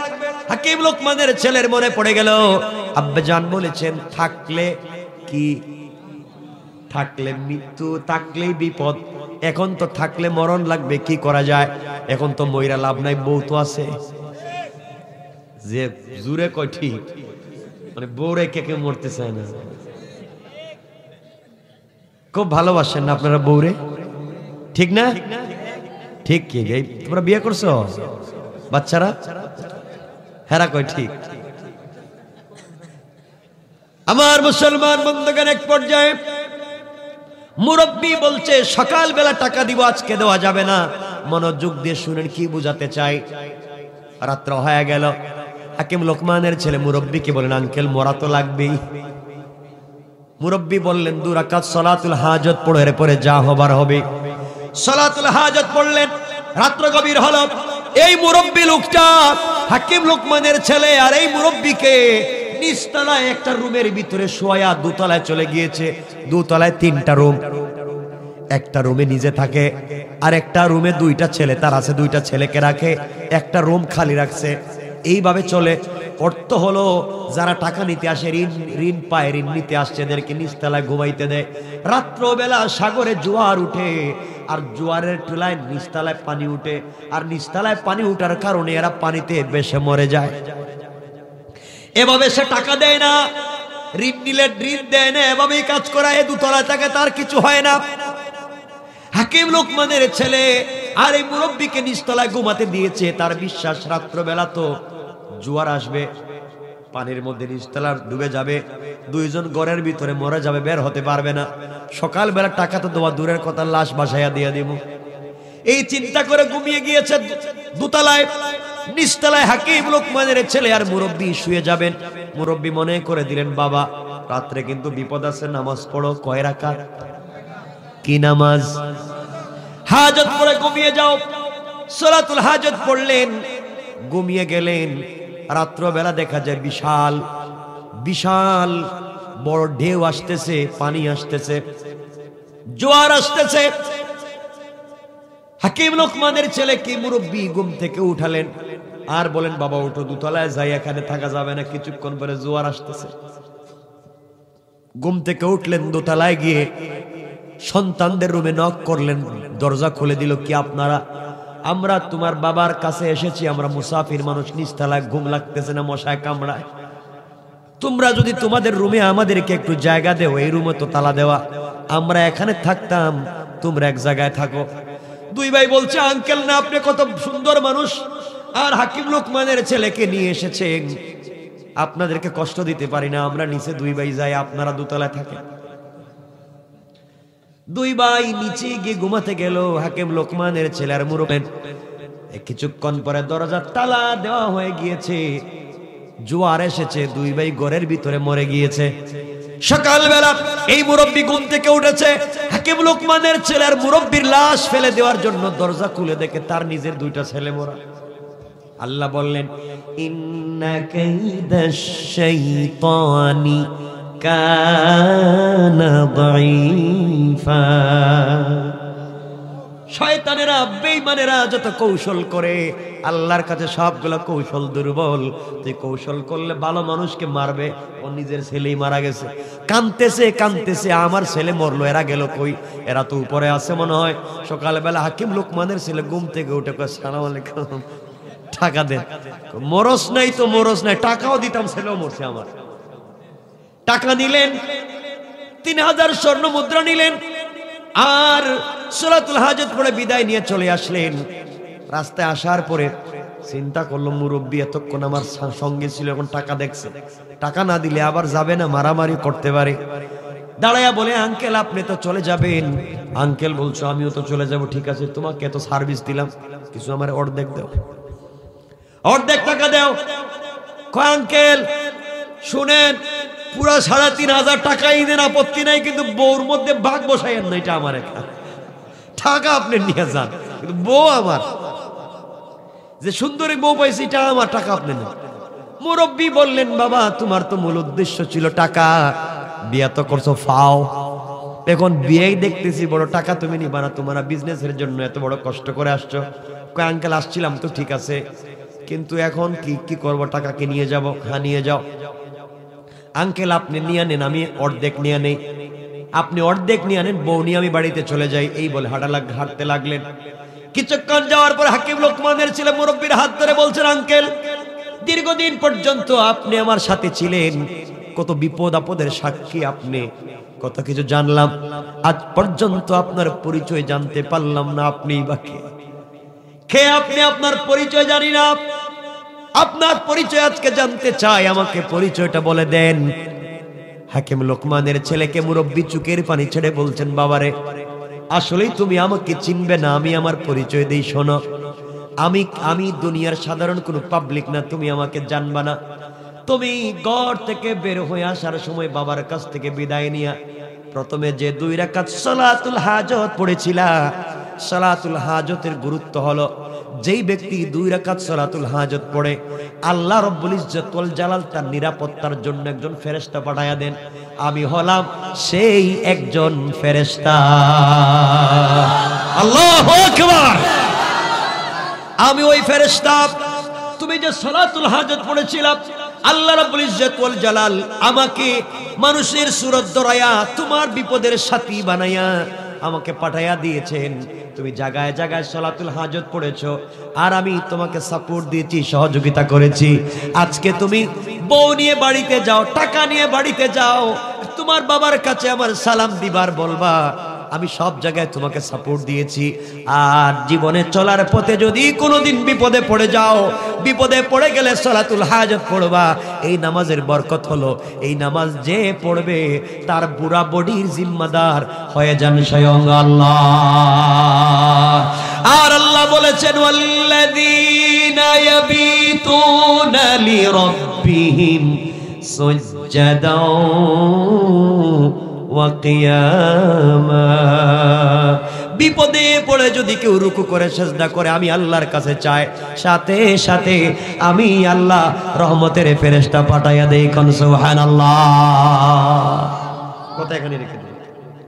হাকিম লোকমানের ছেলের মনে পড়ে গেল আব্বাজান বলেছেন থাকলে কি, থাকলে মৃত্যু, থাকলেই বিপদ। এখন তো থাকলে মরণ লাগবে, কি করা যায়? এখন তো মইরা লাভ নাই, বউ তো আছে। যে জুড়ে কয় ঠিক, মানে বউরে কে কে মরতে চায় না। খুব ভালোবাসেন না আপনারা বউরে, ঠিক না? ঠিক কি তোমরা বিয়ে করছো? বাচ্চারা হেরা কয় ঠিক। আমার মুসলমান বন্ধুগণ, এক পর্যায়ে মুরব্বী বলছে সকালবেলা টাকা দিব, আজকে দেওয়া যাবে না। মনোযোগ দিয়ে শুনেন কি বুঝাতে চাই। রাত্র হয়ে গেল, হাকিম লোকমানের ছেলে মুরব্বীকে বলেন আঙ্কেল মরা তো লাগবেই। মুরব্বী বললেন 2 রাকাত সালাতুল হাজত পড়ে পরে যা হবার হবে। সালাতুল হাজত পড়লেন, রাত্র গভীর হলো। এই মুরব্বী লোকটা হাকিম লোকমানের ছেলে, আর এই মুরব্বীকে নিচতলায় একটা রুমের ভিতরে শোয়া, দোতলায় চলে গিয়েছে। দোতলায় 3টা রুম, একটা রুমে নিজে থাকে, আর একটা রুমে 2টা ছেলে তার আছে, 2টা ছেলেকে রাখে, একটা রুম খালি রাখছে। এইভাবে চলে। অর্থ হলো যারা টাকা নিতে আসে, ঋণ পায়, ঋণ নিতে আসছে, এদেরকে নিচতলায় ঘুমাইতে দেয়। রাত্রবেলা সাগরে জোয়ার উঠে, আর জোয়ারের টোলায় নিচতলায় পানি উঠে, আর নিচতলায় পানি উঠার কারণে এরা পানিতে ভেসে মরে যায়। এভাবে সে টাকা দেয় না, ঋণ নিলে ঋণ দেয় না, এভাবেই কাজ করা। এ দোতলায় থাকে, তার কিছু হয় না। হাকিম লোকমানের ছেলে আর এই মুরব্বীকে নিচতলায় ঘুমাতে দিয়েছে। তার বিশ্বাস রাত্রবেলা তো জোয়ার আসবে, পানির মধ্যে নিচতলা ডুবে যাবে, 2 জন ঘরের ভিতরে মরে যাবে, বের হতে পারবে না। সকালবেলা টাকা তো দেওয়া দূরের কথা, লাশ বাসাইয়া দিয়ে দিব। এই চিন্তা করে ঘুমিয়ে গিয়েছে দোতলায়। নিচতলায় হাকিম লোকমানের ছেলে আর মুরব্বী শুয়ে যাবেন। মুরব্বী মনে করে দিলেন বাবা রাত্রে কিন্তু বিপদ আছে, নামাজ পড়ো। কয় রাকাত? কি নামাজ? হাজত পড়ে ঘুমিয়ে যাও। সালাতুল হাজত পড়লেন, ঘুমিয়ে গেলেন। রাত্রবেলা দেখা যায় বিশাল বিশাল বড় ঢেউ আসতেছে, পানি আসতেছে, জোয়ার আসতেছে। হাকিম লোকমানের ছেলে কি মুরব্বী ঘুম থেকে উঠালেন আর বলেন বাবা উঠো, দোতলায় যাই, এখানে থাকা যাবে না, কিছুক্ষণ পরে জোয়ার আসতেছে। ঘুম থেকে উঠলেন, দোতলায় গিয়ে সন্তানদের রুমে নক করলেন, দরজা খুলে দিল। কি আপনারা? আমরা তোমার বাবার কাছে এসেছি, আমরা মুসাফির মানুষ, নিচতলায় ঘুম লাগতেছে না, মশায় কামড়ায়। তোমরা যদি তোমাদের রুমে আমাদেরকে একটু জায়গা দেও, এই রুমে তো তালা দেওয়া, আমরা এখানে থাকতাম, তোমরা এক জায়গায় থাকো। 2 ভাই বলছে আঙ্কেল না, আপনি কত সুন্দর মানুষ, আর হাকিম লোকমানের ছেলেকে নিয়ে এসেছেন, আপনাদেরকে কষ্ট দিতে পারি না, আমরা নিচে 2 ভাই যাই, আপনারা দোতলায় থাকেন। 2 ভাই নিচে গিয়ে ঘুমাতে গেল। হাকিম লোকমানের ছেলে আর মুরব্বী কিছুক্ষণ পরে দরজার তালা দেওয়া হয়ে গিয়েছে, জোয়ার এসেছে, 2 ভাই ঘরের ভিতরে মরে গিয়েছে। সকালবেলা এই মুরব্বী ঘুম থেকে উঠেছে, হাকিম লোকমানের ছেলে আর মুরব্বীর লাশ ফেলে দেওয়ার জন্য দরজা খুলে দেখে তার নিজের 2টা ছেলে মরা। আল্লাহ বললেন ইন্না কাইদাশ শাইতানি কানা দাঈফা। শয়তানেরা, বেঈমানেরা যত কৌশল করে, আল্লাহর কাছে সবগুলো কৌশল দুর্বল। তুই কৌশল করলে ভালো মানুষকে মারবে, ও নিজের ছেলেই মারা গেছে। কাঁদতেছে কাঁদতেছে, আমার ছেলে মরলো, এরা গেল কই? এরা তো উপরে আছে মনে হয়। সকালবেলা হাকিম লোকমানের ছেলে ঘুম থেকে উঠে কয় আসসালামু আলাইকুম, টাকা দেন। মরস নাই তো মরস নাই, টাকাও দিতাম, ছেলেও মরছে আমার। টাকা নিলেন, 3000 স্বর্ণ মুদ্রা নিলেন, আর সালাতুল হাজত পড়ে বিদায় নিয়ে চলে আসলেন। রাস্তায় আসার পরে চিন্তা করলো মুরব্বী এতক্ষণ আমার সঙ্গে ছিল, এখন টাকা দেখছে, টাকা না দিলে আবার যাবে না, মারামারি করতে পারে। দাঁড়ায়া বলে, আঙ্কেল আপনি তো চলে যাবেন। আঙ্কেল বলছো আমিও তো চলে যাব। ঠিক আছে, তোমাকে এত সার্ভিস দিলাম, কিছু আমার অর্ধেক দাও, অর্ধেক টাকা দাও। কয় আঙ্কেল শুনেন, পুরা ৩,৫০০ টাকাই দেন, আপত্তি নাই, কিন্তু বউর মধ্যে ভাগ বসাইয়েন না, এটা আমার একটা টাকা আপনি নিয়ে যান, কিন্তু বউ আমার, যে সুন্দরী বউ পাইছি এটা আমার টাকা আপনি নেন। মুরব্বী বললেন, বাবা তোমার তো মূল উদ্দেশ্য ছিল টাকা, বিয়া তো করছো ফাও, এখন বিয়েই দেখতেছি বড় টাকা তুমি নিবা না, তোমরা বিজনেসের জন্য এত বড় কষ্ট করে আসছো। কয় আঙ্কেল আসছিলাম তো ঠিক আছে, কিন্তু এখন কি করব, টাকাকে নিয়ে যাব। হ্যাঁ নিয়ে যাও। আঙ্কেল আপনি নিয়ে নেন, আমি অর্ধেক নিয়ে নেই। আপনি অর্ধেক নিয়ে নেন, বউ নিয়ে আমি বাড়িতে চলে যাই। এই বলে হাঁটতে লাগলেন। কিছুক্ষণ যাওয়ার পর হাকিম লোকমানের ছেলে মুরব্বীর হাত ধরে বলছেন, আঙ্কেল দীর্ঘদিন পর্যন্ত আপনি আমার সাথে ছিলেন, কত বিপদ আপদের সাক্ষী আপনি, কত কিছু জানলাম, আজ পর্যন্ত আপনার পরিচয় জানতে পারলাম না। আপনি বাকি কে? আপনি আপনার পরিচয় জানি না, আপনার পরিচয় আজকে জানতে চাই, আমাকে পরিচয়টা বলে দেন। হাকিম লোকমানের ছেলেকে মুরব্বী চুকের পানি ছেড়ে বলছেন, বাবারে আসলেই তুমি আমাকে চিনবে না, আমি আমার পরিচয় দেই, শোনো, আমি দুনিয়ার সাধারণ কোনো পাবলিক না, তুমি আমাকে জানবা না। তুমি ঘর থেকে বের হয়ে আসার সময় বাবার কাছ থেকে বিদায় নিয়া প্রথমে যে 2 রাকাত সালাতুল হাজত পড়েছিলা, সালাতুল হাজতের গুরুত্ব হলো, যেই ব্যক্তি 2 রাকাত সালাতুল হাজত পড়ে আল্লাহ রাব্বুল ইজ্জত ওয়াল জালাল তার নিরাপত্তার জন্য একজন ফেরেশতা পাঠায়া দেন। আমি হলাম সেই একজন ফেরেশতা। আল্লাহু আকবার। আমি ওই ফেরেশতা। তুমি যে সালাতুল হাজত পড়েছিলা, আল্লাহ রাব্বুল ইজ্জত ওয়াল জালাল আমাকে মানুষের সুরত ধরায়া তোমার বিপদের সাথী বানায়া আমাকে পাঠায়া দিয়েছেন। তুমি জায়গায় জায়গায় সালাতুল হাজত পড়েছো, আর আমি তোমাকে সাপোর্ট দিয়েছি, সহযোগিতা করেছি। আজকে তুমি বউ নিয়ে বাড়িতে যাও, টাকা নিয়ে বাড়িতে যাও, তোমার বাবার কাছে আমার সালাম দিবার বলবা, আমি সব জায়গায় তোমাকে সাপোর্ট দিয়েছি। আর জীবনে চলার পথে যদি কোনোদিন বিপদে পড়ে যাও, বিপদে পড়ে গেলে সালাতুল হাজত পড়বা। এই নামাজের বরকত হলো, এই নামাজ যে পড়বে তার পুরা বডির জিম্মাদার হয়ে যান স্বয়ং আল্লাহ। আর আল্লাহ বলেছেন, ওয়াল্লাযীনা ইয়াবিতুনা লিরাব্বিহিম সুজদাও ওয়া কিয়ামা। বিপদে পড়ে যদি কেউ রুকু করে সিজদা করে, আমি আল্লাহর কাছে চাই, সাথে সাথে আমি আল্লাহ রহমতের ফেরেশতা পাঠাইয়া দেই। কোন সুবহানাল্লাহ। কথা এখানে রেখে